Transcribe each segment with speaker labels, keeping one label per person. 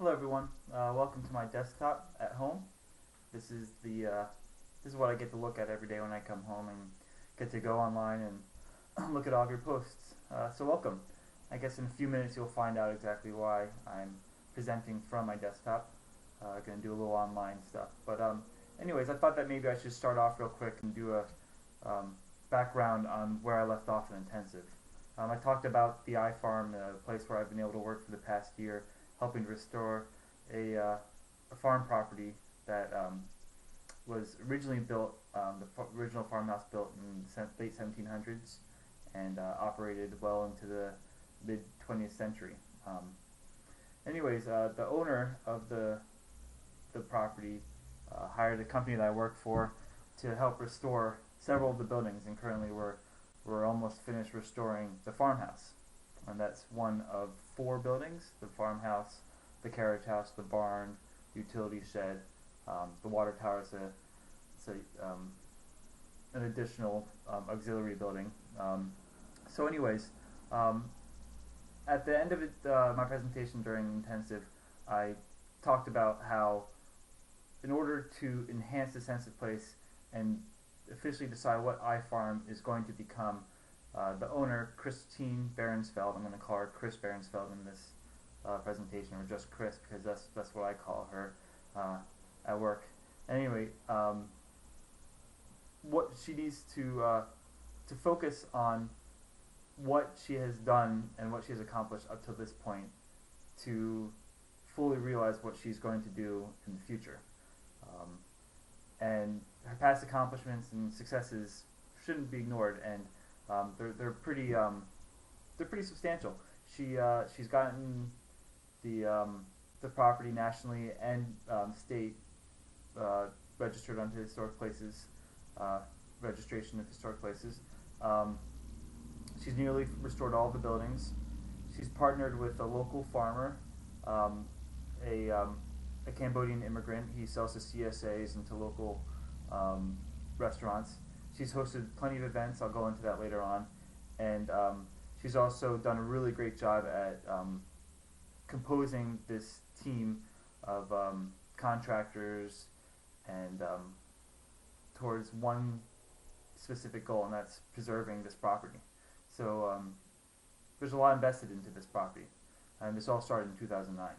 Speaker 1: Hello everyone. Welcome to my desktop at home. This is this is what I get to look at every day when I come home and get to go online and look at all of your posts. So welcome. I guess in a few minutes you'll find out exactly why I'm presenting from my desktop. Going to do a little online stuff. But anyways, I thought that maybe I should start off real quick and do a background on where I left off in intensive. I talked about the ifarm, the place where I've been able to work for the past year, helping restore a farm property that was originally built, the original farmhouse built in the late 1700s and operated well into the mid 20th century. Anyways, the owner of the property hired a company that I work for to help restore several of the buildings, and currently we're almost finished restoring the farmhouse. And that's one of 4 buildings: the farmhouse, the carriage house, the barn, utility shed, the water tower is an additional auxiliary building. So anyways, at the end of my presentation during intensive, I talked about how in order to enhance the sense of place and officially decide what ifarm is going to become, the owner, Christine Behrensfeld — I'm going to call her Chris Behrensfeld in this presentation, or just Chris, because that's what I call her at work. Anyway, what she needs to focus on what she has done and what she has accomplished up to this point to fully realize what she's going to do in the future. And her past accomplishments and successes shouldn't be ignored, and they're pretty substantial. She's gotten the property nationally and state registered onto historic places, registration of historic places. She's nearly restored all the buildings. She's partnered with a local farmer, a Cambodian immigrant. He sells to CSAs and to local restaurants. She's hosted plenty of events. I'll go into that later on. And she's also done a really great job at composing this team of contractors and towards one specific goal, and that's preserving this property. So there's a lot invested into this property, and this all started in 2009.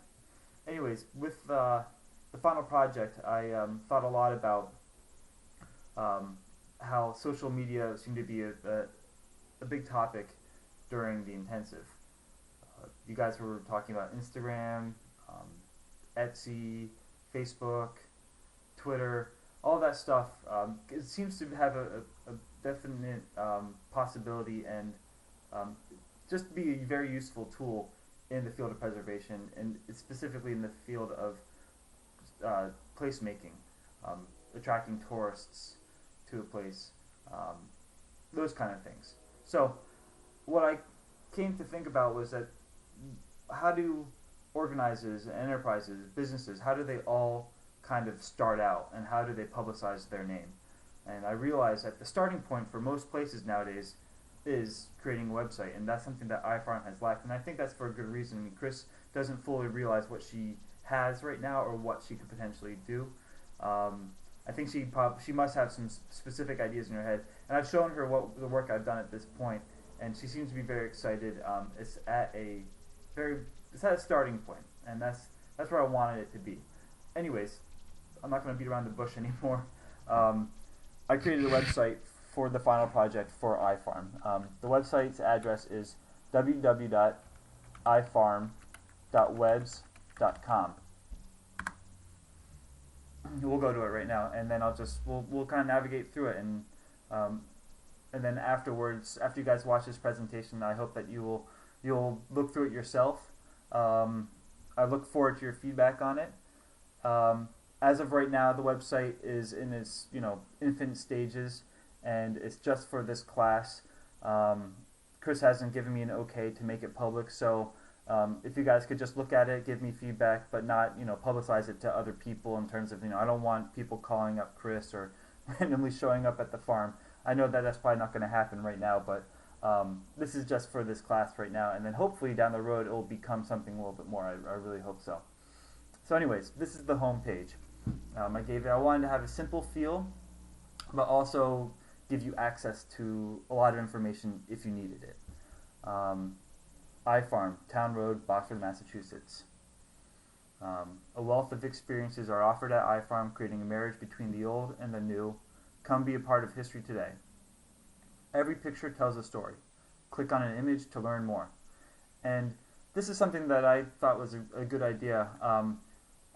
Speaker 1: Anyways, with the final project, I thought a lot about how social media seemed to be a big topic during the intensive. You guys were talking about Instagram, Etsy, Facebook, Twitter, all that stuff. It seems to have a definite possibility and just be a very useful tool in the field of preservation, and specifically in the field of placemaking, attracting tourists to a place, those kind of things. So what I came to think about was that how do organizers, enterprises, businesses, how do they all kind of start out, and how do they publicize their name? And I realized that the starting point for most places nowadays is creating a website, and that's something that ifarm has lacked, and I think that's for a good reason. I mean, Chris doesn't fully realize what she has right now or what she could potentially do. I think she must have some specific ideas in her head, and I've shown her what the work I've done at this point, and she seems to be very excited. It's at a starting point, and that's where I wanted it to be. Anyways, I'm not going to beat around the bush anymore. I created a website for the final project for ifarm. The website's address is www.ifarm.webs.com. We'll go to it right now, and then we'll kind of navigate through it, and then afterwards, after you guys watch this presentation, I hope that you'll look through it yourself. I look forward to your feedback on it. As of right now, the website is in its infant stages, and it's just for this class. Chris hasn't given me an okay to make it public, so if you guys could just look at it, give me feedback, but not publicize it to other people in terms of I don't want people calling up Chris or randomly showing up at the farm. I know that that's probably not going to happen right now, but this is just for this class right now, and then hopefully down the road it will become something a little bit more. I really hope so. So anyways, this is the home page. I wanted to have a simple feel, but also give you access to a lot of information if you needed it. ifarm, Town Road, Boxford, Massachusetts. A wealth of experiences are offered at ifarm, creating a marriage between the old and the new. Come be a part of history today. Every picture tells a story. Click on an image to learn more. And this is something that I thought was a good idea.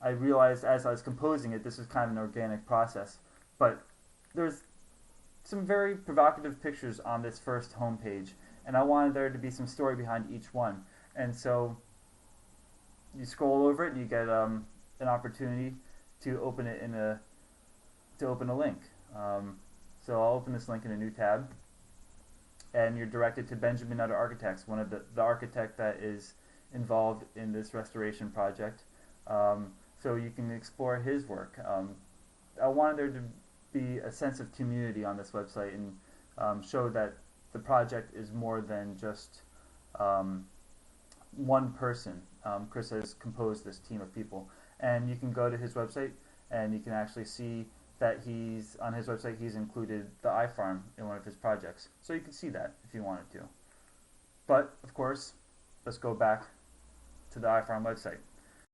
Speaker 1: I realized as I was composing it, this was kind of an organic process. But there's some very provocative pictures on this first homepage, and I wanted there to be some story behind each one. And so you scroll over it, and you get an opportunity to open it to open a link. So I'll open this link in a new tab, and you're directed to Benjamin Nutter Architects, one of the architect that is involved in this restoration project. So you can explore his work. I wanted there to be a sense of community on this website and show that the project is more than just one person. Chris has composed this team of people, and you can go to his website and you can actually see that on his website he's included the ifarm in one of his projects, so you can see that if you wanted to. But of course, let's go back to the ifarm website.